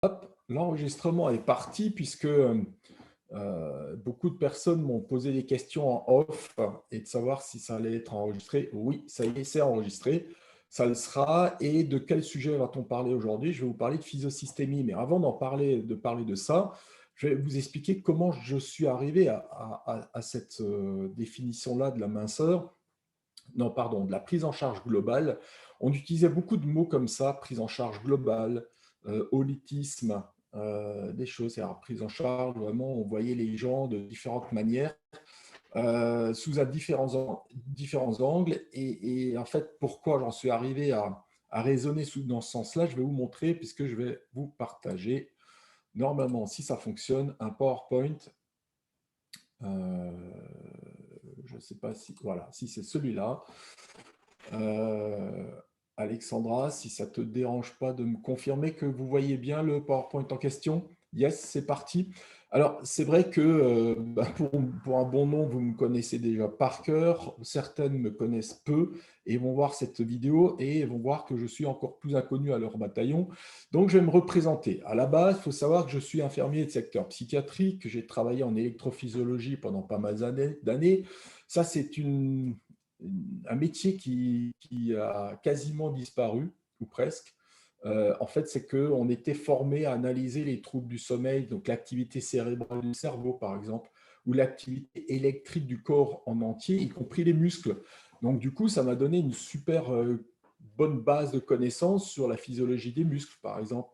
Hop, l'enregistrement est parti puisque beaucoup de personnes m'ont posé des questions en off et de savoir si ça allait être enregistré. Oui, ça y est, c'est enregistré. Ça le sera. Et de quel sujet va-t-on parler aujourd'hui? Je vais vous parler de physiosystémie. Mais avant de parler de ça, je vais vous expliquer comment je suis arrivé à cette définition-là de la minceur. Non, pardon, de la prise en charge globale. On utilisait beaucoup de mots comme ça, prise en charge globale, holisme, des choses. Alors, prise en charge, vraiment, on voyait les gens de différentes manières, sous différents angles. Et en fait, pourquoi j'en suis arrivé à raisonner dans ce sens-là, je vais vous montrer, puisque je vais vous partager, normalement, si ça fonctionne, un PowerPoint. euh, je ne sais pas si, voilà, si c'est celui-là. Euh, Alexandra, si ça ne te dérange pas de me confirmer que vous voyez bien le PowerPoint en question. Yes, c'est parti. Alors, c'est vrai que pour un bon nom, vous me connaissez déjà par cœur. Certaines me connaissent peu et vont voir cette vidéo et vont voir que je suis encore plus inconnu à leur bataillon. Donc, je vais me représenter. À la base, il faut savoir que je suis infirmier de secteur psychiatrique, que j'ai travaillé en électrophysiologie pendant pas mal d'années. Ça, c'est un métier qui a quasiment disparu, ou presque. En fait, c'est qu'on était formé à analyser les troubles du sommeil, donc l'activité cérébrale du cerveau, par exemple, ou l'activité électrique du corps en entier, y compris les muscles. Donc, du coup, ça m'a donné une super bonne base de connaissances sur la physiologie des muscles, par exemple,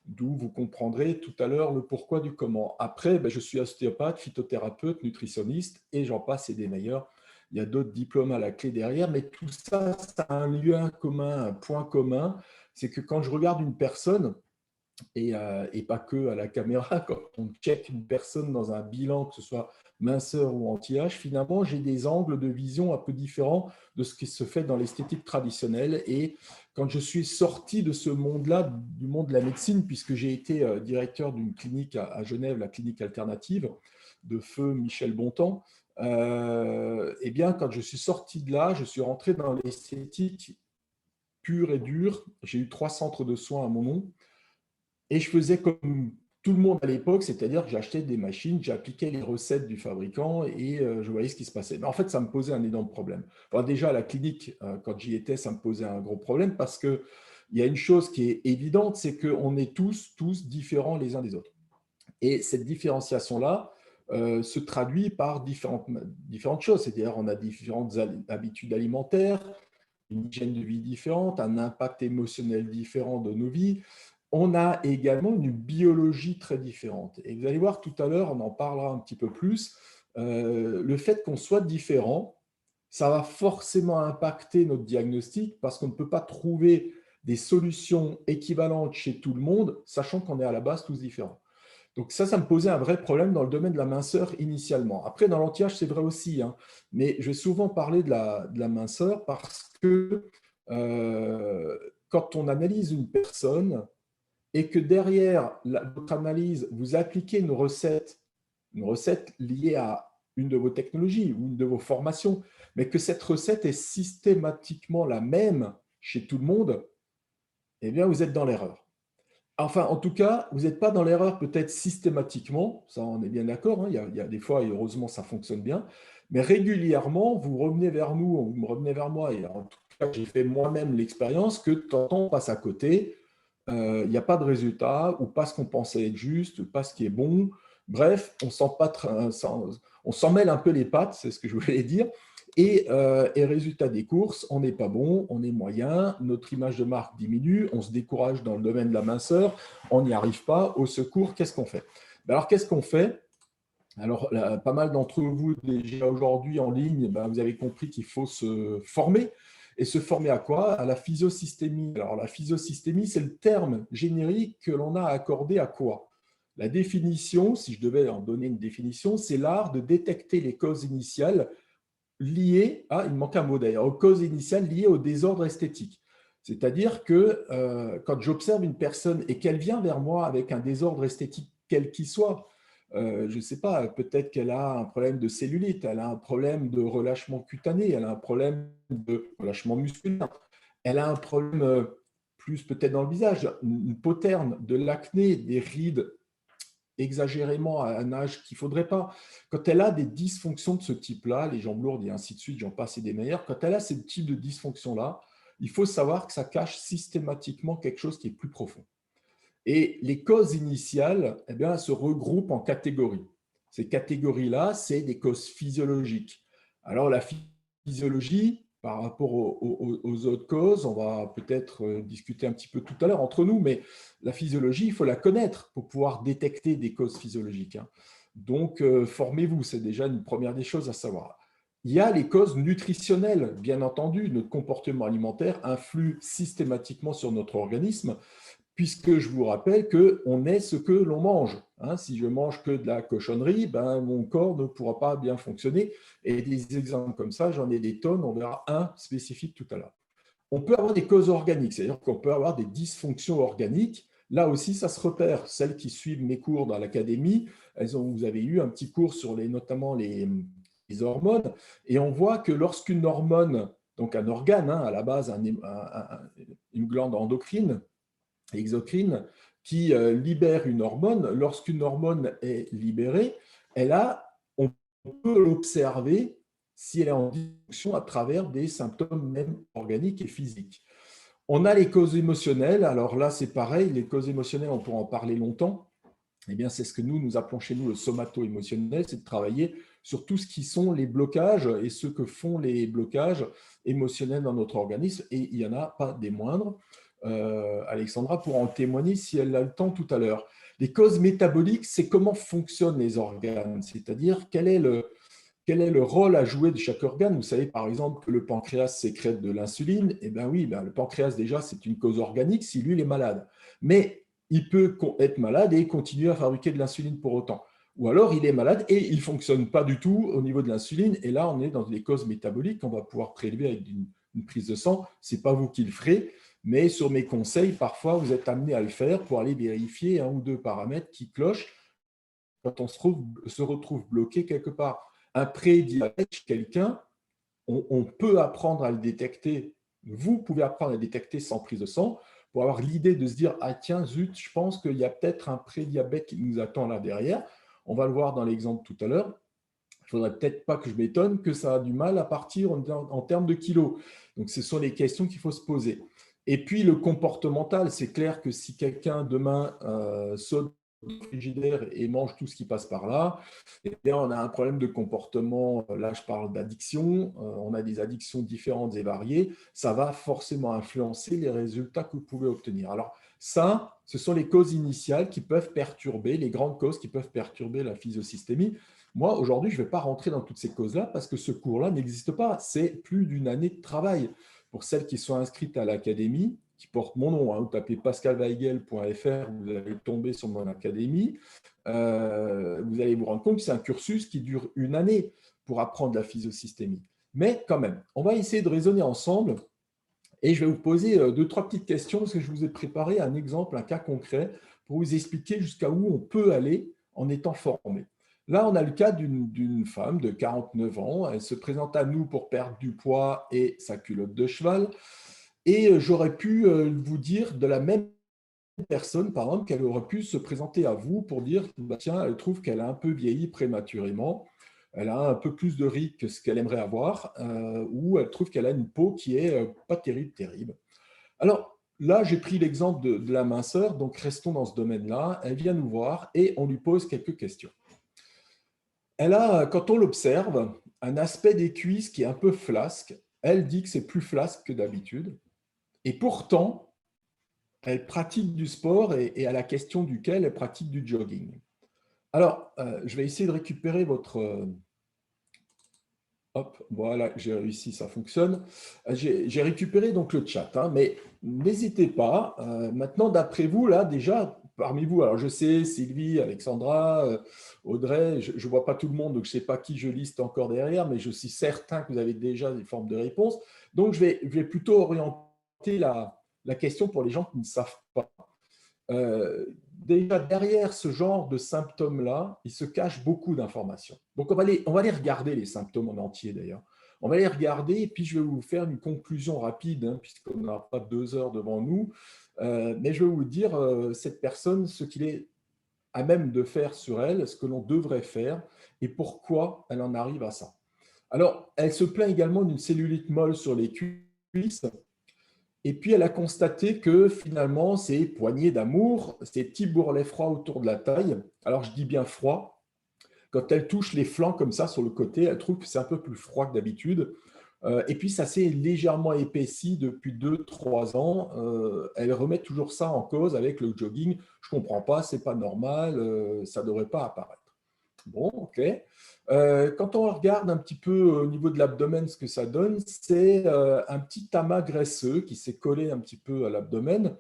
d'où vous comprendrez tout à l'heure le pourquoi du comment. Après, je suis ostéopathe, phytothérapeute, nutritionniste, et j'en passe et des meilleurs. Il y a d'autres diplômes à la clé derrière, mais tout ça, ça a un lien commun, un point commun, c'est que quand je regarde une personne, et pas que à la caméra, quand on check une personne dans un bilan, que ce soit minceur ou anti-âge, finalement, j'ai des angles de vision un peu différents de ce qui se fait dans l'esthétique traditionnelle. Et quand je suis sorti de ce monde-là, du monde de la médecine, puisque j'ai été directeur d'une clinique à Genève, la clinique alternative de feu Michel Bontemps, eh bien, quand je suis sorti de là, je suis rentré dans l'esthétique pure et dure. J'ai eu 3 centres de soins à mon nom. Et je faisais comme tout le monde à l'époque, c'est-à-dire que j'achetais des machines, j'appliquais les recettes du fabricant et je voyais ce qui se passait. Mais en fait, ça me posait un énorme problème. Enfin, déjà, à la clinique, quand j'y étais, ça me posait un gros problème parce qu'il y a une chose qui est évidente, c'est qu'on est tous différents les uns des autres. Et cette différenciation-là se traduit par différentes choses. C'est-à-dire on a différentes habitudes alimentaires, une hygiène de vie différente, un impact émotionnel différent de nos vies. On a également une biologie très différente. Et vous allez voir tout à l'heure, on en parlera un petit peu plus, le fait qu'on soit différent, ça va forcément impacter notre diagnostic parce qu'on ne peut pas trouver des solutions équivalentes chez tout le monde, sachant qu'on est à la base tous différents. Donc ça me posait un vrai problème dans le domaine de la minceur initialement. Après, dans l'anti-âge, c'est vrai aussi, hein, mais je vais souvent parler de la minceur parce que quand on analyse une personne et que derrière votre analyse, vous appliquez une recette liée à une de vos technologies ou une de vos formations, mais que cette recette est systématiquement la même chez tout le monde, eh bien, vous êtes dans l'erreur. Enfin, en tout cas, vous n'êtes pas dans l'erreur peut-être systématiquement, ça on est bien d'accord, hein, il y a des fois, et heureusement ça fonctionne bien, mais régulièrement, vous revenez vers nous, vous me revenez vers moi, et en tout cas, j'ai fait moi-même l'expérience que de temps en temps, on passe à côté, il n'y a pas de résultat, ou pas ce qu'on pensait être juste, pas ce qui est bon, bref, on s'en mêle un peu les pattes, c'est ce que je voulais dire, et résultat des courses, on n'est pas bon, on est moyen, notre image de marque diminue, on se décourage dans le domaine de la minceur, on n'y arrive pas, au secours, qu'est-ce qu'on fait? Alors, qu'est-ce qu'on fait? Alors, là, pas mal d'entre vous déjà aujourd'hui en ligne, vous avez compris qu'il faut se former. Et se former à quoi? À la physiosystémie. Alors, la physiosystémie, c'est le terme générique que l'on a accordé à quoi? La définition, si je devais en donner une définition, c'est l'art de détecter les causes initiales liées à, il me manque un mot d'ailleurs, aux causes initiales liées au désordre esthétique. C'est-à-dire que quand j'observe une personne et qu'elle vient vers moi avec un désordre esthétique quel qu'il soit, je ne sais pas, peut-être qu'elle a un problème de cellulite, elle a un problème de relâchement cutané, elle a un problème de relâchement musculaire, elle a un problème plus peut-être dans le visage, une peau terne, de l'acné, des rides exagérément à un âge qu'il ne faudrait pas. Quand elle a des dysfonctions de ce type-là, les jambes lourdes et ainsi de suite, j'en passe et des meilleures, quand elle a ce type de dysfonction-là, il faut savoir que ça cache systématiquement quelque chose qui est plus profond. Et les causes initiales, eh bien, se regroupent en catégories. Ces catégories-là, c'est des causes physiologiques. Alors, la physiologie, par rapport aux autres causes, on va peut-être discuter un petit peu tout à l'heure entre nous, mais la physiologie, il faut la connaître pour pouvoir détecter des causes physiologiques. Donc, formez-vous, c'est déjà une première des choses à savoir. Il y a les causes nutritionnelles, bien entendu. Notre comportement alimentaire influe systématiquement sur notre organisme, puisque je vous rappelle qu'on est ce que l'on mange. Si je mange que de la cochonnerie, ben, mon corps ne pourra pas bien fonctionner. Et des exemples comme ça, j'en ai des tonnes, on verra un spécifique tout à l'heure. On peut avoir des causes organiques, c'est-à-dire qu'on peut avoir des dysfonctions organiques. Là aussi, ça se repère. Celles qui suivent mes cours dans l'académie, vous avez eu un petit cours sur notamment les hormones, et on voit que lorsqu'une hormone, donc un organe, à la base une glande endocrine, exocrine, qui libère une hormone. Lorsqu'une hormone est libérée, on peut l'observer si elle est en dysfonction à travers des symptômes même organiques et physiques. On a les causes émotionnelles. Alors là, c'est pareil, les causes émotionnelles, on pourra en parler longtemps. Eh bien, c'est ce que nous appelons chez nous le somato-émotionnel, c'est de travailler sur tout ce qui sont les blocages et ce que font les blocages émotionnels dans notre organisme. Et il n'y en a pas des moindres. Alexandra pourra en témoigner si elle a le temps tout à l'heure. Les causes métaboliques, c'est comment fonctionnent les organes, c'est-à-dire quel est le rôle à jouer de chaque organe. Vous savez par exemple que le pancréas sécrète de l'insuline. Eh bien oui, le pancréas déjà c'est une cause organique si lui il est malade. Mais il peut être malade et continuer à fabriquer de l'insuline pour autant. Ou alors il est malade et il ne fonctionne pas du tout au niveau de l'insuline. Et là on est dans des causes métaboliques qu'on va pouvoir prélever avec une prise de sang. Ce n'est pas vous qui le ferez. Mais sur mes conseils, parfois, vous êtes amené à le faire pour aller vérifier un ou deux paramètres qui clochent quand on se retrouve bloqué quelque part. Un prédiabète chez quelqu'un, on peut apprendre à le détecter. Vous pouvez apprendre à le détecter sans prise de sang pour avoir l'idée de se dire « Ah tiens, zut, je pense qu'il y a peut-être un prédiabète qui nous attend là derrière. » On va le voir dans l'exemple tout à l'heure. Il ne faudrait peut-être pas que je m'étonne que ça a du mal à partir en termes de kilos. Donc, ce sont les questions qu'il faut se poser. Et puis, le comportemental, c'est clair que si quelqu'un demain saute au frigidaire et mange tout ce qui passe par là, eh bien, on a un problème de comportement. Là, je parle d'addiction. On a des addictions différentes et variées. Ça va forcément influencer les résultats que vous pouvez obtenir. Alors, ça, ce sont les causes initiales qui peuvent perturber, les grandes causes qui peuvent perturber la physiosystémie. Moi, aujourd'hui, je ne vais pas rentrer dans toutes ces causes-là parce que ce cours-là n'existe pas. C'est plus d'une année de travail. Pour celles qui sont inscrites à l'académie, qui porte mon nom, vous tapez pascalweigel.fr, vous allez tomber sur mon académie, vous allez vous rendre compte que c'est un cursus qui dure une année pour apprendre la physiosystémie. Mais quand même, on va essayer de raisonner ensemble et je vais vous poser deux, trois petites questions parce que je vous ai préparé un exemple, un cas concret pour vous expliquer jusqu'à où on peut aller en étant formé. Là, on a le cas d'une femme de 49 ans. Elle se présente à nous pour perdre du poids et sa culotte de cheval. Et j'aurais pu vous dire de la même personne, par exemple, qu'elle aurait pu se présenter à vous pour dire bah, tiens, elle trouve qu'elle a un peu vieilli prématurément, elle a un peu plus de rides que ce qu'elle aimerait avoir, ou elle trouve qu'elle a une peau qui est pas terrible. Alors là, j'ai pris l'exemple de la minceur, donc restons dans ce domaine-là. Elle vient nous voir et on lui pose quelques questions. Elle a, quand on l'observe, un aspect des cuisses qui est un peu flasque. Elle dit que c'est plus flasque que d'habitude. Et pourtant, elle pratique du sport et à la question duquel elle pratique du jogging. Alors, je vais essayer de récupérer votre... hop, voilà, j'ai réussi, ça fonctionne. J'ai récupéré donc le chat, mais n'hésitez pas. Maintenant, d'après vous, là, déjà, parmi vous, alors je sais, Sylvie, Alexandra, Audrey, je ne vois pas tout le monde, donc je ne sais pas qui je liste encore derrière, mais je suis certain que vous avez déjà des formes de réponses. Donc, je vais plutôt orienter la question pour les gens qui ne savent pas. Déjà, derrière ce genre de symptômes-là, il se cache beaucoup d'informations. Donc, on va les regarder, les symptômes en entier d'ailleurs. On va les regarder et puis je vais vous faire une conclusion rapide, hein, puisqu'on n'a pas 2 heures devant nous. Mais je vais vous dire, cette personne, ce qu'il est à même de faire sur elle, ce que l'on devrait faire et pourquoi elle en arrive à ça. Alors, elle se plaint également d'une cellulite molle sur les cuisses. Et puis, elle a constaté que finalement, ces poignées d'amour, ces petits bourrelets froids autour de la taille, alors je dis bien froid, quand elle touche les flancs comme ça sur le côté, elle trouve que c'est un peu plus froid que d'habitude. Et puis, ça s'est légèrement épaissi depuis 2, 3 ans. Elle remet toujours ça en cause avec le jogging. Je ne comprends pas, ce n'est pas normal, ça ne devrait pas apparaître. Bon, ok. Quand on regarde un petit peu au niveau de l'abdomen, ce que ça donne, c'est un petit amas graisseux qui s'est collé un petit peu à l'abdomen,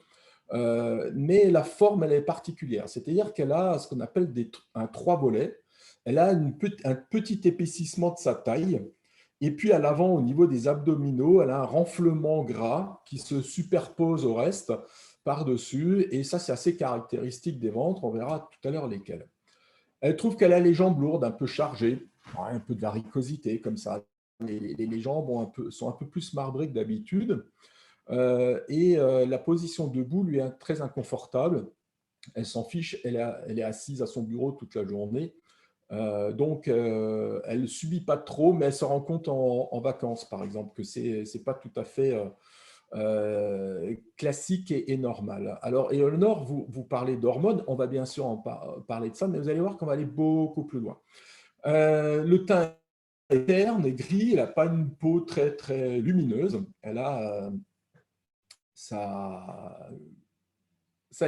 mais la forme, elle est particulière. C'est-à-dire qu'elle a ce qu'on appelle un trois volets. Elle a un petit épaississement de sa taille. Et puis à l'avant, au niveau des abdominaux, elle a un renflement gras qui se superpose au reste par-dessus. Et ça, c'est assez caractéristique des ventres. On verra tout à l'heure lesquels. Elle trouve qu'elle a les jambes lourdes, un peu chargées, ouais, un peu de varicosité comme ça. Les jambes sont un peu plus marbrées que d'habitude. La position debout lui est très inconfortable. Elle s'en fiche, elle est assise à son bureau toute la journée. Elle ne subit pas trop, mais elle se rend compte en vacances, par exemple, que ce n'est pas tout à fait classique et normal. Alors, Éléonore, vous parlez d'hormones, on va bien sûr parler de ça, mais vous allez voir qu'on va aller beaucoup plus loin. Le teint est terne et gris, elle n'a pas une peau très, très lumineuse, elle a ça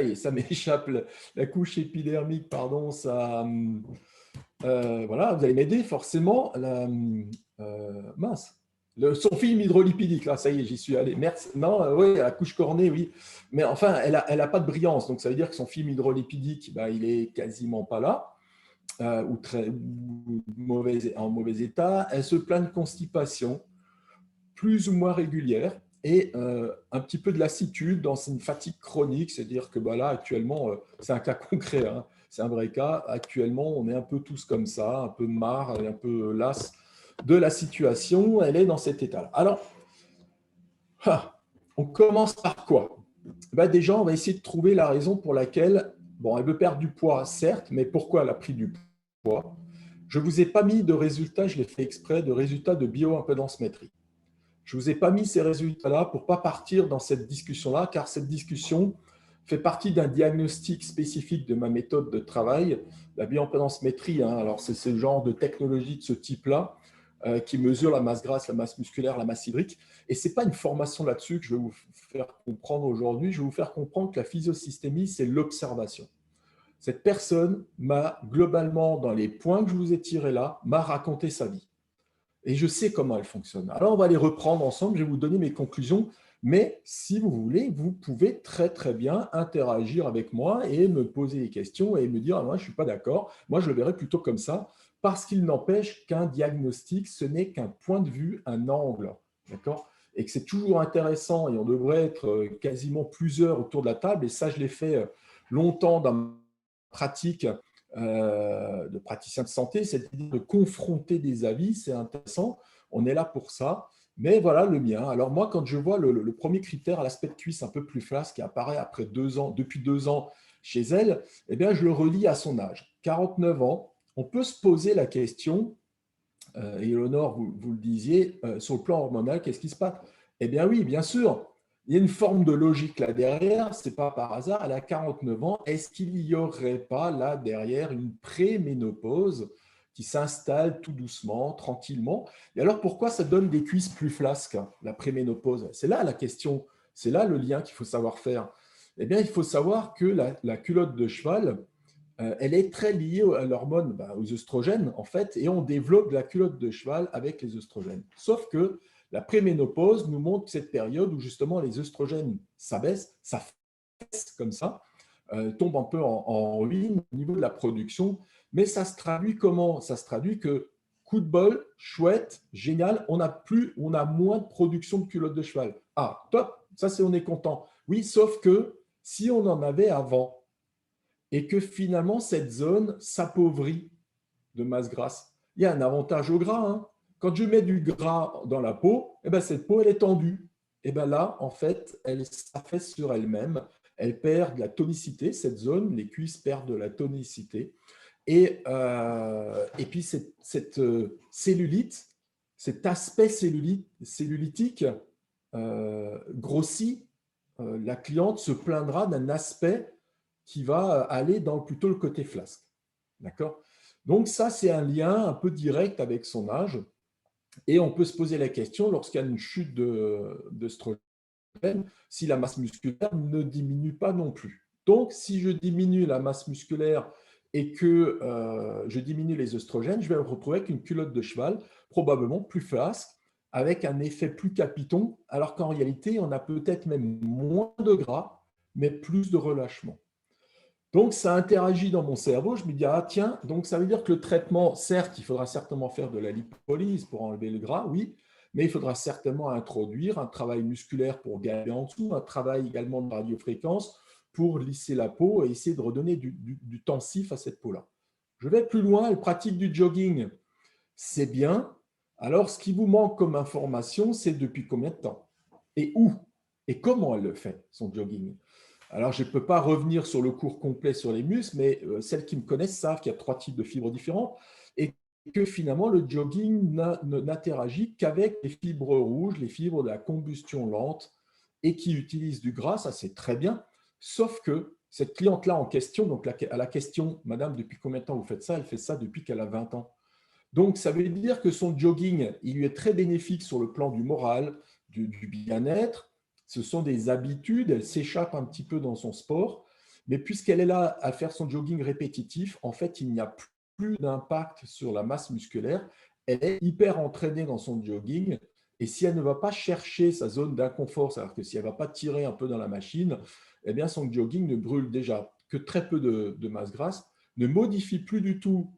y est, ça m'échappe, la couche épidermique, pardon, ça... voilà, vous allez m'aider forcément. Mince, son film hydrolipidique, là, ça y est, j'y suis allé. Merci. Non, oui, la couche cornée, oui. Mais enfin, elle a pas de brillance. Donc, ça veut dire que son film hydrolipidique, bah, il est quasiment pas là, en mauvais état. Elle se plaint de constipation, plus ou moins régulière, et un petit peu de lassitude dans une fatigue chronique. C'est-à-dire que bah, là, actuellement, c'est un cas concret, hein. C'est un vrai cas. Actuellement, on est un peu tous comme ça, un peu marre, un peu las de la situation. Elle est dans cet état-là. Alors, on commence par quoi? Ben déjà, on va essayer de trouver la raison pour laquelle, bon, elle veut perdre du poids, certes, mais pourquoi elle a pris du poids? Je ne vous ai pas mis de résultats, je l'ai fait exprès, de résultats de bioimpedancemétrie. Je ne vous ai pas mis ces résultats-là pour ne pas partir dans cette discussion-là, car cette discussion fait partie d'un diagnostic spécifique de ma méthode de travail, la bioimpedancemétrie. Hein, alors, c'est ce genre de technologie de ce type-là qui mesure la masse grasse, la masse musculaire, la masse hydrique. Et ce n'est pas une formation là-dessus que je vais vous faire comprendre aujourd'hui. Je vais vous faire comprendre que la physiosystémie, c'est l'observation. Cette personne m'a, globalement, dans les points que je vous ai tirés là, m'a raconté sa vie. Et je sais comment elle fonctionne. Alors, on va les reprendre ensemble. Je vais vous donner mes conclusions. Mais si vous voulez, vous pouvez très, très bien interagir avec moi et me poser des questions et me dire ah, « moi, je ne suis pas d'accord. Moi, je le verrais plutôt comme ça. » Parce qu'il n'empêche qu'un diagnostic, ce n'est qu'un point de vue, un angle. D'accord ? Et que c'est toujours intéressant et on devrait être quasiment plusieurs autour de la table. Et ça, je l'ai fait longtemps dans ma pratique de praticien de santé, c'est-à-dire de confronter des avis, c'est intéressant, on est là pour ça, mais voilà le mien. Alors moi, quand je vois le premier critère, l'aspect de cuisse un peu plus flasque qui apparaît après 2 ans, depuis 2 ans chez elle, eh bien, je le relie à son âge. 49 ans, on peut se poser la question, et Eleonore, vous le disiez, sur le plan hormonal, qu'est-ce qui se passe? Eh bien oui, bien sûr, il y a une forme de logique là derrière, ce n'est pas par hasard, elle a 49 ans, est-ce qu'il n'y aurait pas là derrière une préménopause qui s'installe tout doucement, tranquillement? Et alors pourquoi ça donne des cuisses plus flasques, la préménopause? C'est là la question, c'est là le lien qu'il faut savoir faire. Eh bien, il faut savoir que la culotte de cheval, elle est très liée à l'hormone, aux œstrogènes, en fait, et on développe la culotte de cheval avec les œstrogènes. Sauf que la préménopause nous montre cette période où justement les œstrogènes s'abaissent, ça fesse comme ça, tombe un peu en ruine au niveau de la production, mais ça se traduit comment? Ça se traduit que coup de bol, chouette, génial, on a moins de production de culotte de cheval. Ah, top, ça c'est on est content. Oui, sauf que si on en avait avant, et que finalement, cette zone s'appauvrit de masse grasse. Il y a un avantage au gras. Hein. Quand je mets du gras dans la peau, eh ben, cette peau, elle est tendue. Et ben là, en fait, elle s'affaisse sur elle-même. Elle perd de la tonicité, cette zone, les cuisses perdent de la tonicité. Et puis, cette cellulite, cet aspect cellulitique grossit. La cliente se plaindra d'un aspect qui va aller dans plutôt le côté flasque. D'accord? Donc ça, c'est un lien un peu direct avec son âge. Et on peut se poser la question, lorsqu'il y a une chute d'œstrogène, si la masse musculaire ne diminue pas non plus. Donc, si je diminue la masse musculaire et que je diminue les œstrogènes, je vais me retrouver avec une culotte de cheval, probablement plus flasque, avec un effet plus capiton, alors qu'en réalité, on a peut-être même moins de gras, mais plus de relâchement. Donc, ça interagit dans mon cerveau. Je me dis, ah tiens, donc ça veut dire que le traitement, certes, il faudra certainement faire de la lipolyse pour enlever le gras, oui, mais il faudra certainement introduire un travail musculaire pour gagner en dessous, un travail également de radiofréquence pour lisser la peau et essayer de redonner du tensif à cette peau-là. Je vais plus loin, elle pratique du jogging. C'est bien. Alors, ce qui vous manque comme information, c'est depuis combien de temps et où et comment elle le fait, son jogging. Alors, je ne peux pas revenir sur le cours complet sur les muscles, mais celles qui me connaissent savent qu'il y a 3 types de fibres différents et que finalement, le jogging n'interagit qu'avec les fibres rouges, les fibres de la combustion lente et qui utilisent du gras, ça c'est très bien. Sauf que cette cliente-là en question, donc à la question, Madame, depuis combien de temps vous faites ça? Elle fait ça depuis qu'elle a 20 ans. Donc, ça veut dire que son jogging, il lui est très bénéfique sur le plan du moral, du bien-être. Ce sont des habitudes, elle s'échappe un petit peu dans son sport, mais puisqu'elle est là à faire son jogging répétitif, en fait, il n'y a plus d'impact sur la masse musculaire. Elle est hyper entraînée dans son jogging, et si elle ne va pas chercher sa zone d'inconfort, c'est-à-dire que si elle ne va pas tirer un peu dans la machine, eh bien, son jogging ne brûle déjà que très peu de masse grasse, ne modifie plus du tout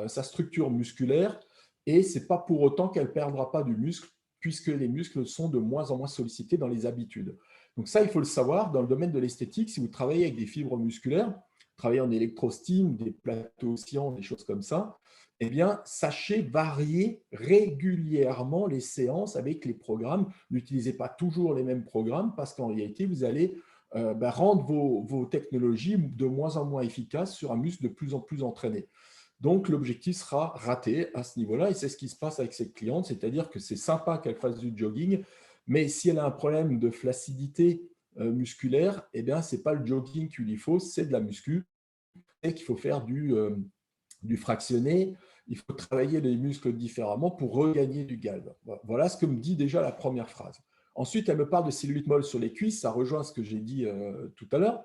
sa structure musculaire et ce n'est pas pour autant qu'elle ne perdra pas du muscle puisque les muscles sont de moins en moins sollicités dans les habitudes. Donc ça, il faut le savoir, dans le domaine de l'esthétique, si vous travaillez avec des fibres musculaires, travaillez en électrostime, des plateaux oscillants, des choses comme ça, eh bien, sachez varier régulièrement les séances avec les programmes. N'utilisez pas toujours les mêmes programmes parce qu'en réalité, vous allez rendre vos technologies de moins en moins efficaces sur un muscle de plus en plus entraîné. Donc, l'objectif sera raté à ce niveau-là et c'est ce qui se passe avec cette cliente, c'est-à-dire que c'est sympa qu'elle fasse du jogging, mais si elle a un problème de flaccidité musculaire, eh bien, ce n'est pas le jogging qu'il lui faut, c'est de la muscu et qu'il faut faire du fractionné, il faut travailler les muscles différemment pour regagner du galbe. Voilà ce que me dit déjà la première phrase. Ensuite, elle me parle de cellulite molle sur les cuisses, ça rejoint ce que j'ai dit tout à l'heure.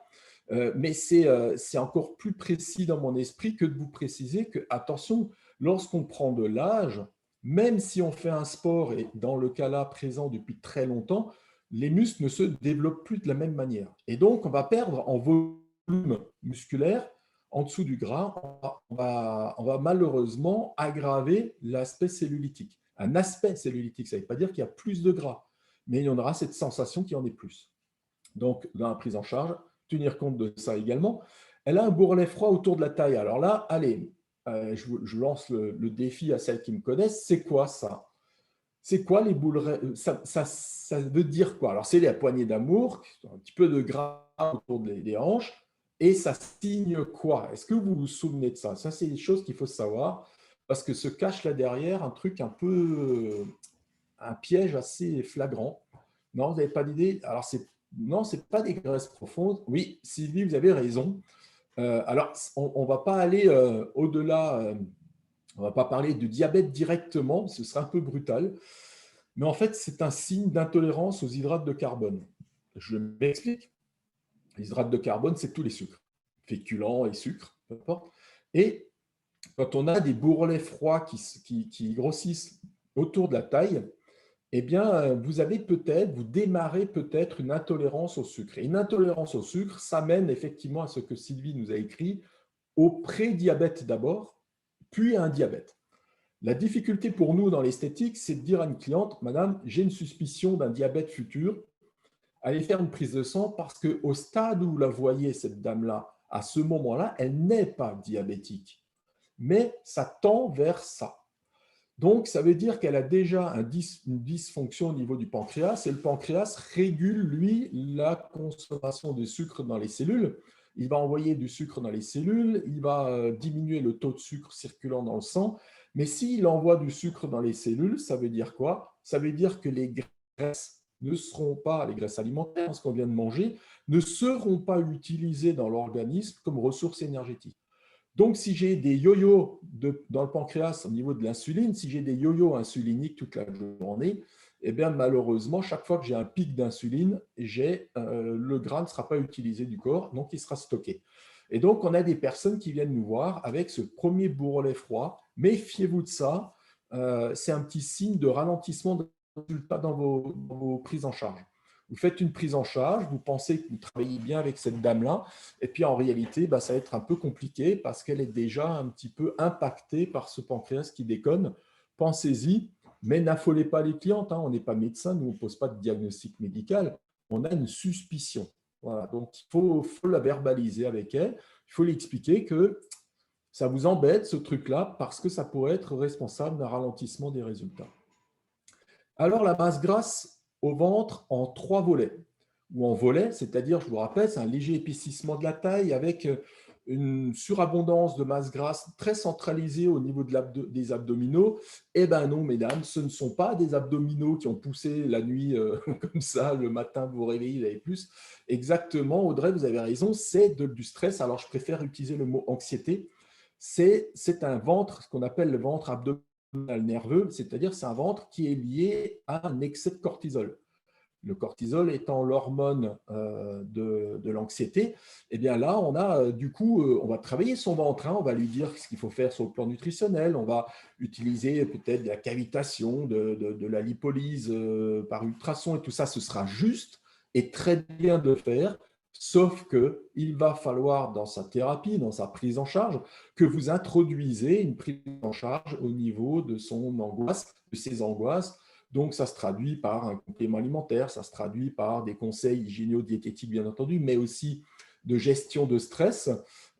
Mais c'est encore plus précis dans mon esprit que de vous préciser que, attention, lorsqu'on prend de l'âge, même si on fait un sport, et dans le cas là présent depuis très longtemps, les muscles ne se développent plus de la même manière. Et donc, on va perdre en volume musculaire, en dessous du gras, on va malheureusement aggraver l'aspect cellulitique. Un aspect cellulitique, ça ne veut pas dire qu'il y a plus de gras, mais il y en aura cette sensation qu'il y en ait plus. Donc, dans la prise en charge, tenir compte de ça également. Elle a un bourrelet froid autour de la taille. Alors là, allez, je lance le défi à celles qui me connaissent. C'est quoi ça? C'est quoi les bourrelets? Ça veut dire quoi? Alors, c'est la poignée d'amour, un petit peu de gras autour des hanches, et ça signe quoi? Est-ce que vous vous souvenez de ça? Ça, c'est des choses qu'il faut savoir, parce que se cache là derrière un truc un peu, un piège assez flagrant. Non, vous n'avez pas d'idée? Alors, non, ce n'est pas des graisses profondes. Oui, Sylvie, vous avez raison. Alors, on ne va pas aller au-delà, on ne va pas parler de diabète directement, ce serait un peu brutal. Mais en fait, c'est un signe d'intolérance aux hydrates de carbone. Je m'explique. Les hydrates de carbone, c'est tous les sucres, féculents et sucres, peu importe. Et quand on a des bourrelets froids qui grossissent autour de la taille, eh bien, vous démarrez peut-être une intolérance au sucre. Et une intolérance au sucre, ça mène effectivement à ce que Sylvie nous a écrit, au prédiabète d'abord, puis à un diabète. La difficulté pour nous dans l'esthétique, c'est de dire à une cliente, Madame, j'ai une suspicion d'un diabète futur, allez faire une prise de sang parce qu'au stade où vous la voyez, cette dame-là, à ce moment-là, elle n'est pas diabétique, mais ça tend vers ça. Donc, ça veut dire qu'elle a déjà une dysfonction au niveau du pancréas et le pancréas régule, lui, la consommation de sucre dans les cellules. Il va envoyer du sucre dans les cellules, il va diminuer le taux de sucre circulant dans le sang. Mais s'il envoie du sucre dans les cellules, ça veut dire quoi? Ça veut dire que les graisses ne seront pas, les graisses alimentaires, ce qu'on vient de manger, ne seront pas utilisées dans l'organisme comme ressources énergétiques. Donc, si j'ai des yo-yo dans le pancréas au niveau de l'insuline, si j'ai des yo-yo insuliniques toute la journée, eh bien, malheureusement, chaque fois que j'ai un pic d'insuline, le gras ne sera pas utilisé du corps, donc il sera stocké. Et donc, on a des personnes qui viennent nous voir avec ce premier bourrelet froid. Méfiez-vous de ça. C'est un petit signe de ralentissement de résultats dans vos prises en charge. Vous faites une prise en charge, vous pensez que vous travaillez bien avec cette dame-là, et puis en réalité, ça va être un peu compliqué parce qu'elle est déjà un petit peu impactée par ce pancréas qui déconne. Pensez-y, mais n'affolez pas les clientes, hein. On n'est pas médecin, nous on ne pose pas de diagnostic médical, on a une suspicion. Voilà. Donc il faut la verbaliser avec elle, il faut lui expliquer que ça vous embête ce truc-là parce que ça pourrait être responsable d'un ralentissement des résultats. Alors, la masse grasse au ventre en 3 volets, ou en volets, c'est-à-dire, je vous rappelle, c'est un léger épaississement de la taille avec une surabondance de masse grasse très centralisée au niveau des abdominaux. Eh bien non, mesdames, ce ne sont pas des abdominaux qui ont poussé la nuit comme ça, le matin, vous vous réveillez, vous avez plus. Exactement, Audrey, vous avez raison, c'est du stress. Alors, je préfère utiliser le mot anxiété. C'est un ventre, ce qu'on appelle le ventre abdominal nerveux, c'est-à-dire c'est un ventre qui est lié à un excès de cortisol. Le cortisol étant l'hormone de l'anxiété, eh bien là, on va travailler son ventre, hein, on va lui dire ce qu'il faut faire sur le plan nutritionnel, on va utiliser peut-être de la cavitation, de la lipolyse par ultrasons et tout ça, ce sera juste et très bien de faire. Sauf qu'il va falloir, dans sa thérapie, dans sa prise en charge, que vous introduisez une prise en charge au niveau de son angoisse, de ses angoisses. Donc, ça se traduit par un complément alimentaire, ça se traduit par des conseils hygiéno-diététiques, bien entendu, mais aussi de gestion de stress.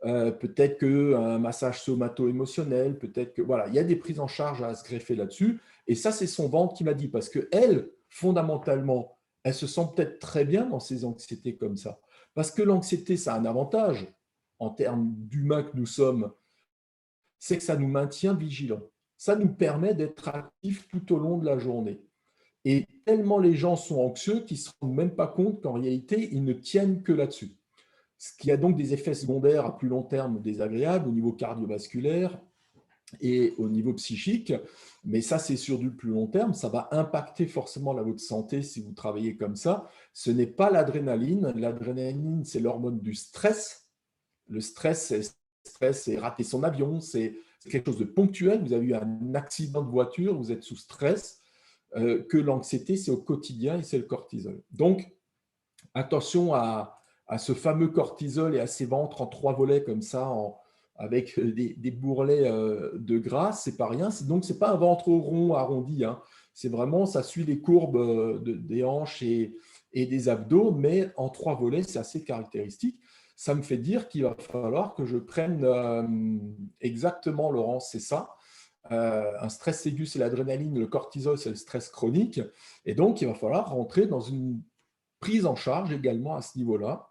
Peut-être qu'un massage somato-émotionnel, peut-être que… Voilà, il y a des prises en charge à se greffer là-dessus. Et ça, c'est son ventre qui m'a dit, parce qu'elle, fondamentalement, elle se sent peut-être très bien dans ses anxiétés comme ça. Parce que l'anxiété, ça a un avantage en termes d'humains que nous sommes, c'est que ça nous maintient vigilants. Ça nous permet d'être actifs tout au long de la journée. Et tellement les gens sont anxieux qu'ils ne se rendent même pas compte qu'en réalité, ils ne tiennent que là-dessus. Ce qui a donc des effets secondaires à plus long terme désagréables au niveau cardiovasculaire et au niveau psychique. Mais ça, c'est sur du plus long terme. Ça va impacter forcément votre santé si vous travaillez comme ça. Ce n'est pas l'adrénaline. L'adrénaline, c'est l'hormone du stress. Le stress, c'est rater son avion, c'est quelque chose de ponctuel. Vous avez eu un accident de voiture, vous êtes sous stress. Que l'anxiété, c'est au quotidien et c'est le cortisol. Donc, attention à ce fameux cortisol et à ces ventres en 3 volets comme ça, avec des bourrelets de gras, c'est pas rien. Donc, ce n'est pas un ventre rond, arrondi. Hein. C'est vraiment, ça suit les courbes des hanches et des abdos, mais en 3 volets, c'est assez caractéristique. Ça me fait dire qu'il va falloir que je prenne exactement, Laurence, c'est ça. Un stress aigu, c'est l'adrénaline, le cortisol, c'est le stress chronique. Et donc, il va falloir rentrer dans une prise en charge également à ce niveau-là.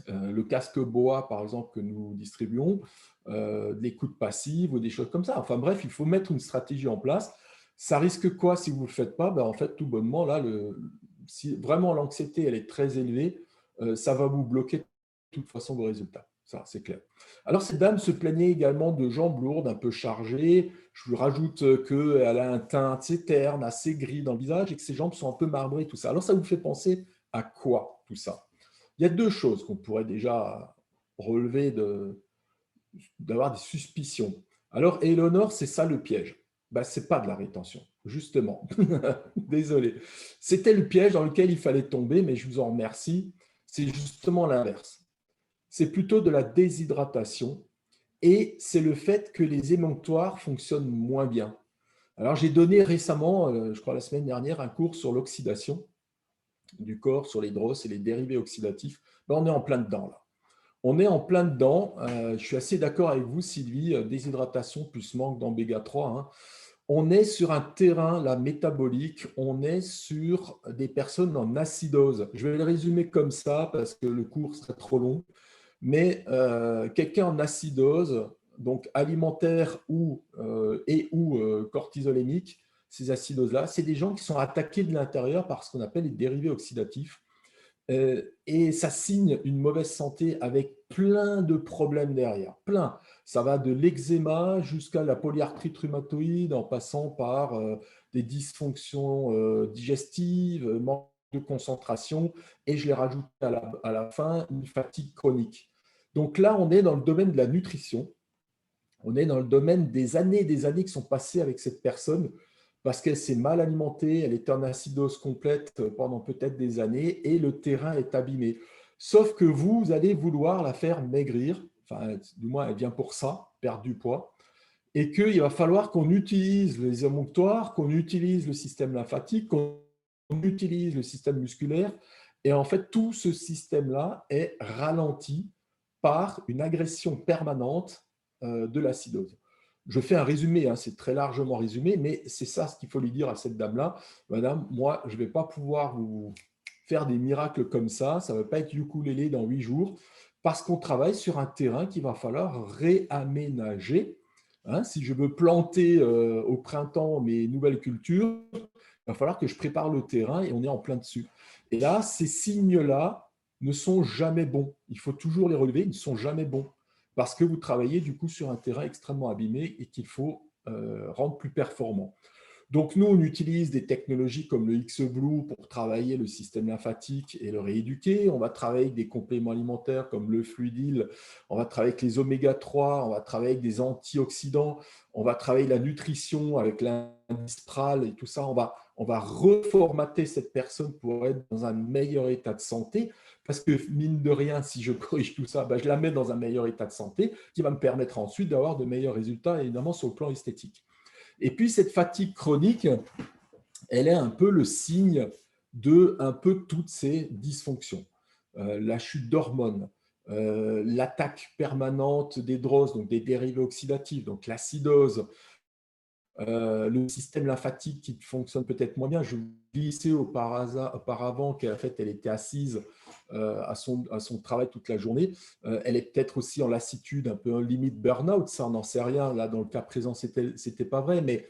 Le casque BOA, par exemple, que nous distribuons, de l'écoute passive ou des choses comme ça. Enfin bref, il faut mettre une stratégie en place. Ça risque quoi si vous ne le faites pas? En fait, tout bonnement, là, si vraiment l'anxiété elle est très élevée, ça va vous bloquer de toute façon vos résultats. Ça, c'est clair. Alors, cette dame se plaignait également de jambes lourdes, un peu chargées. Je lui rajoute qu'elle a un teint assez terne, assez gris dans le visage et que ses jambes sont un peu marbrées, tout ça. Alors, ça vous fait penser à quoi, tout ça? Il y a 2 choses qu'on pourrait déjà relever d'avoir des suspicions. Alors, Eleonore, c'est ça le piège. Ce n'est pas de la rétention, justement. Désolé. C'était le piège dans lequel il fallait tomber, mais je vous en remercie. C'est justement l'inverse. C'est plutôt de la déshydratation et c'est le fait que les émonctoires fonctionnent moins bien. Alors, j'ai donné récemment, je crois la semaine dernière, un cours sur l'oxydation du corps, sur les DROS et les dérivés oxydatifs. On est en plein dedans, là. On est en plein dedans. Je suis assez d'accord avec vous, Sylvie. Déshydratation plus manque d'oméga 3. Hein. On est sur un terrain là, métabolique, on est sur des personnes en acidose. Je vais le résumer comme ça parce que le cours serait trop long. Mais quelqu'un en acidose, donc alimentaire ou cortisolémique, ces acidoses-là, c'est des gens qui sont attaqués de l'intérieur par ce qu'on appelle les dérivés oxydatifs. Et ça signe une mauvaise santé avec plein de problèmes derrière, plein. Ça va de l'eczéma jusqu'à la polyarthrite rhumatoïde, en passant par des dysfonctions digestives, manque de concentration, et je l'ai rajouté à la fin, une fatigue chronique. Donc là, on est dans le domaine de la nutrition, on est dans le domaine des années qui sont passées avec cette personne parce qu'elle s'est mal alimentée, elle était en acidose complète pendant peut-être des années et le terrain est abîmé. Sauf que vous allez vouloir la faire maigrir, enfin, du moins, elle vient pour ça, perdre du poids, et qu'il va falloir qu'on utilise les émonctoires, qu'on utilise le système lymphatique, qu'on utilise le système musculaire. Et en fait, tout ce système-là est ralenti par une agression permanente de l'acidose. Je fais un résumé, hein, c'est très largement résumé, mais c'est ça ce qu'il faut lui dire à cette dame-là. Madame, moi, je ne vais pas pouvoir vous faire des miracles comme ça ne va pas être ukulélé dans 8 jours, parce qu'on travaille sur un terrain qu'il va falloir réaménager. Hein, si je veux planter au printemps mes nouvelles cultures, il va falloir que je prépare le terrain et on est en plein dessus. Et là, ces signes-là ne sont jamais bons. Il faut toujours les relever, ils ne sont jamais bons parce que vous travaillez du coup sur un terrain extrêmement abîmé et qu'il faut rendre plus performant. Donc, nous, on utilise des technologies comme le X-Blue pour travailler le système lymphatique et le rééduquer. On va travailler avec des compléments alimentaires comme le Fluidil. On va travailler avec les oméga-3. On va travailler avec des antioxydants. On va travailler la nutrition avec l'indispral et tout ça. On va reformater cette personne pour être dans un meilleur état de santé. Parce que, mine de rien, si je corrige tout ça, ben, je la mets dans un meilleur état de santé qui va me permettre ensuite d'avoir de meilleurs résultats, évidemment, sur le plan esthétique. Et puis, cette fatigue chronique, elle est un peu le signe de un peu toutes ces dysfonctions. La chute d'hormones, l'attaque permanente des DROS, donc des dérivés oxydatifs, donc l'acidose, le système lymphatique qui fonctionne peut-être moins bien. Je vous glissais auparavant qu'en fait, elle était assise à son travail toute la journée. Elle est peut-être aussi en lassitude, un peu en limite burn-out, ça, on n'en sait rien. Là, dans le cas présent, c'était pas vrai, mais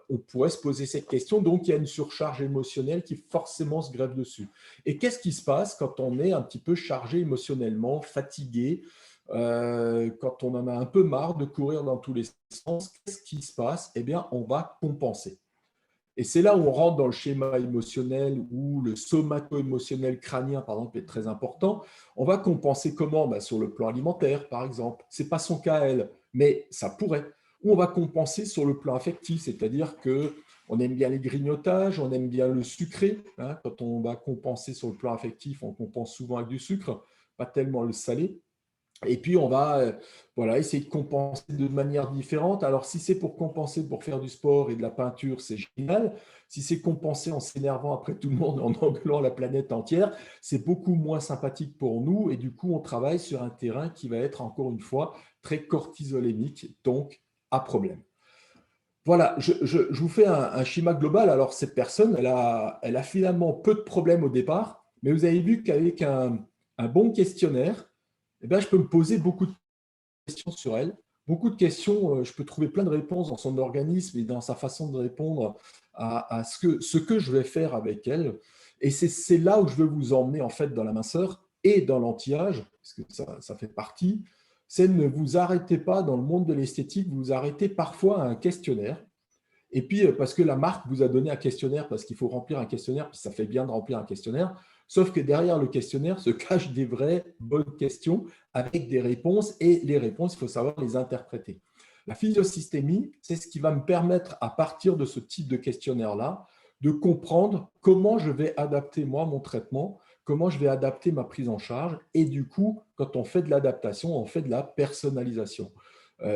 on pourrait se poser cette question. Donc, il y a une surcharge émotionnelle qui forcément se grève dessus. Et qu'est-ce qui se passe quand on est un petit peu chargé émotionnellement, fatigué, quand on en a un peu marre de courir dans tous les sens? Qu'est-ce qui se passe? Eh bien, on va compenser. Et c'est là où on rentre dans le schéma émotionnel ou le somato-émotionnel crânien, par exemple, est très important. On va compenser comment? Ben, sur le plan alimentaire, par exemple. Ce n'est pas son cas, elle, mais ça pourrait. Ou on va compenser sur le plan affectif, c'est-à-dire qu'on aime bien les grignotages, on aime bien le sucré. Hein. Quand on va compenser sur le plan affectif, on compense souvent avec du sucre, pas tellement le salé. Et puis, on va voilà, essayer de compenser de manière différente. Alors, si c'est pour compenser pour faire du sport et de la peinture, c'est génial. Si c'est compenser en s'énervant après tout le monde, en engueulant la planète entière, c'est beaucoup moins sympathique pour nous. Et du coup, on travaille sur un terrain qui va être, encore une fois, très cortisolémique, donc à problème. Voilà, je vous fais un schéma global. Alors, cette personne, elle a finalement peu de problèmes au départ, mais vous avez vu qu'avec un bon questionnaire, eh bien, je peux me poser beaucoup de questions sur elle, beaucoup de questions, je peux trouver plein de réponses dans son organisme et dans sa façon de répondre à ce que je vais faire avec elle. Et c'est là où je veux vous emmener en fait dans la minceur et dans l'anti-âge, parce que ça fait partie, c'est ne vous arrêtez pas dans le monde de l'esthétique, vous vous arrêtez parfois à un questionnaire. Et puis, parce que la marque vous a donné un questionnaire, parce qu'il faut remplir un questionnaire, puis ça fait bien de remplir un questionnaire, sauf que derrière le questionnaire se cachent des vraies bonnes questions avec des réponses, et les réponses, il faut savoir les interpréter. La physiosystémie, c'est ce qui va me permettre, à partir de ce type de questionnaire-là, de comprendre comment je vais adapter moi mon traitement, comment je vais adapter ma prise en charge, et du coup, quand on fait de l'adaptation, on fait de la personnalisation.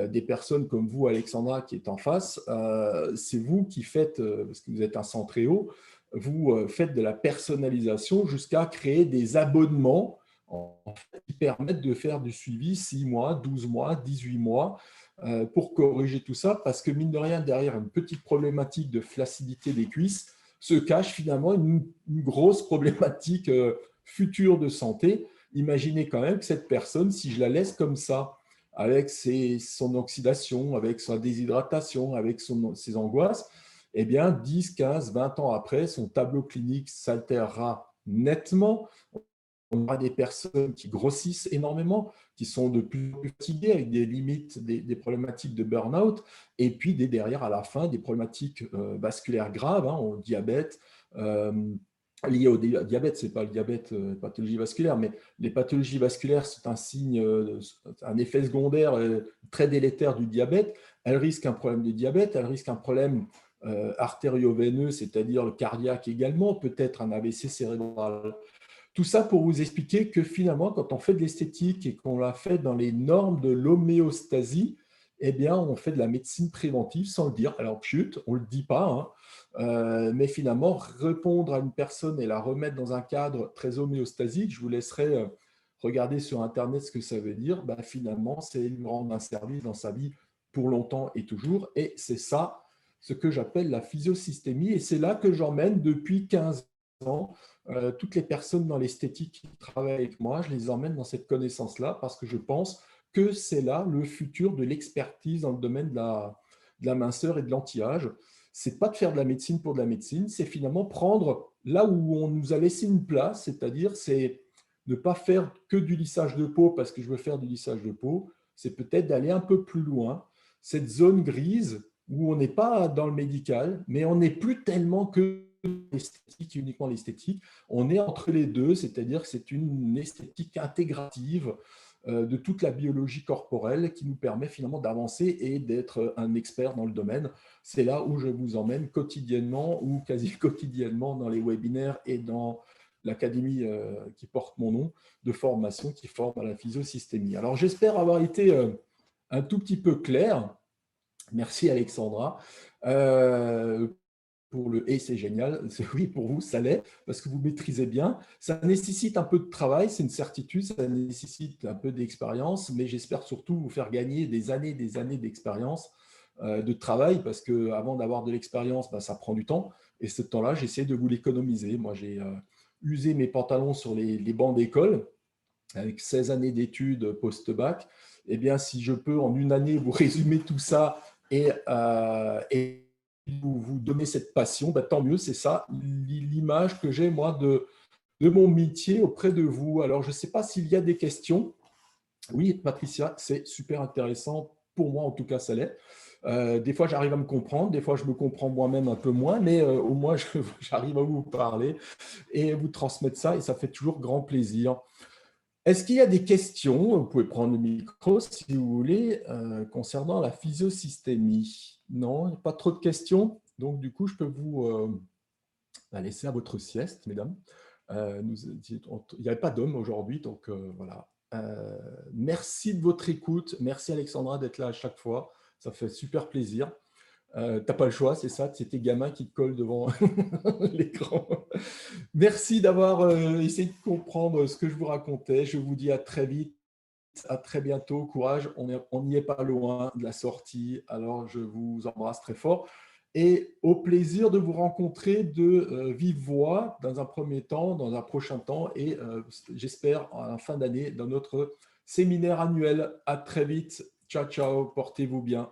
Des personnes comme vous, Alexandra, qui est en face, c'est vous qui faites, parce que vous êtes un centréo, vous faites de la personnalisation jusqu'à créer des abonnements en fait, qui permettent de faire du suivi 6 mois, 12 mois, 18 mois pour corriger tout ça, parce que mine de rien, derrière une petite problématique de flaccidité des cuisses, se cache finalement une grosse problématique future de santé. Imaginez quand même que cette personne, si je la laisse comme ça, avec son oxydation, avec sa déshydratation, avec ses angoisses, eh bien, 10, 15, 20 ans après, son tableau clinique s'altérera nettement. On aura des personnes qui grossissent énormément, qui sont de plus en plus fatiguées, avec des limites, des problématiques de burn-out, et puis derrière, à la fin, des problématiques vasculaires graves, hein, au diabète, euh, liées au diabète, ce n'est pas le diabète, pathologie vasculaire, mais les pathologies vasculaires, c'est un signe, un effet secondaire très délétère du diabète. Elles risquent un problème de diabète, elles risquent un problème artério-veineux, c'est-à-dire le cardiaque également, peut-être un AVC cérébral. Tout ça pour vous expliquer que finalement, quand on fait de l'esthétique et qu'on la fait dans les normes de l'homéostasie, eh bien, on fait de la médecine préventive sans le dire. Alors, chut, on ne le dit pas, hein. Mais finalement, répondre à une personne et la remettre dans un cadre très homéostasique, je vous laisserai regarder sur Internet ce que ça veut dire. Ben, finalement, c'est lui rendre un service dans sa vie pour longtemps et toujours. Et c'est ça, ce que j'appelle la physiosystémie. Et c'est là que j'emmène depuis 15 ans toutes les personnes dans l'esthétique qui travaillent avec moi, je les emmène dans cette connaissance-là parce que je pense que c'est là le futur de l'expertise dans le domaine de la minceur et de l'anti-âge. Ce n'est pas de faire de la médecine pour de la médecine, c'est finalement prendre là où on nous a laissé une place, c'est-à-dire c'est ne pas faire que du lissage de peau parce que je veux faire du lissage de peau, c'est peut-être d'aller un peu plus loin, cette zone grise où on n'est pas dans le médical, mais on n'est plus tellement que l'esthétique, uniquement l'esthétique. On est entre les deux, c'est-à-dire que c'est une esthétique intégrative de toute la biologie corporelle qui nous permet finalement d'avancer et d'être un expert dans le domaine. C'est là où je vous emmène quotidiennement ou quasi quotidiennement dans les webinaires et dans l'académie qui porte mon nom de formation qui forme à la physiosystémie. Alors j'espère avoir été un tout petit peu clair. Merci Alexandra. Pour le « et c'est génial », oui, pour vous, ça l'est, parce que vous maîtrisez bien. Ça nécessite un peu de travail, c'est une certitude, ça nécessite un peu d'expérience, mais j'espère surtout vous faire gagner des années d'expérience, de travail, parce qu'avant d'avoir de l'expérience, ben, ça prend du temps, et ce temps-là, j'essaie de vous l'économiser. Moi, j'ai usé mes pantalons sur les bancs d'école, avec 16 années d'études post-bac. Eh bien, si je peux, en une année, vous résumer tout ça et vous donner cette passion, bah, tant mieux, c'est ça l'image que j'ai, moi, de mon métier auprès de vous. Alors, je ne sais pas s'il y a des questions. Oui, Patricia, c'est super intéressant. Pour moi, en tout cas, ça l'est. Des fois, j'arrive à me comprendre. Des fois, je me comprends moi-même un peu moins, mais au moins, j'arrive à vous parler et vous transmettre ça, et ça fait toujours grand plaisir. Est-ce qu'il y a des questions? Vous pouvez prendre le micro si vous voulez, concernant la physiosystémie. Non, pas trop de questions. Donc, du coup, je peux vous laisser à votre sieste, mesdames. Il n'y avait pas d'homme aujourd'hui, donc voilà. Merci de votre écoute. Merci Alexandra d'être là à chaque fois. Ça fait super plaisir. T'as pas le choix, c'est ça, c'est tes gamins qui te collent devant l'écran. Merci d'avoir essayé de comprendre ce que je vous racontais. Je vous dis à très vite, à très bientôt. Courage, on n'y est pas loin de la sortie. Alors, je vous embrasse très fort et au plaisir de vous rencontrer de vive voix dans un premier temps, dans un prochain temps et j'espère à la fin d'année dans notre séminaire annuel. À très vite. Ciao, ciao. Portez-vous bien.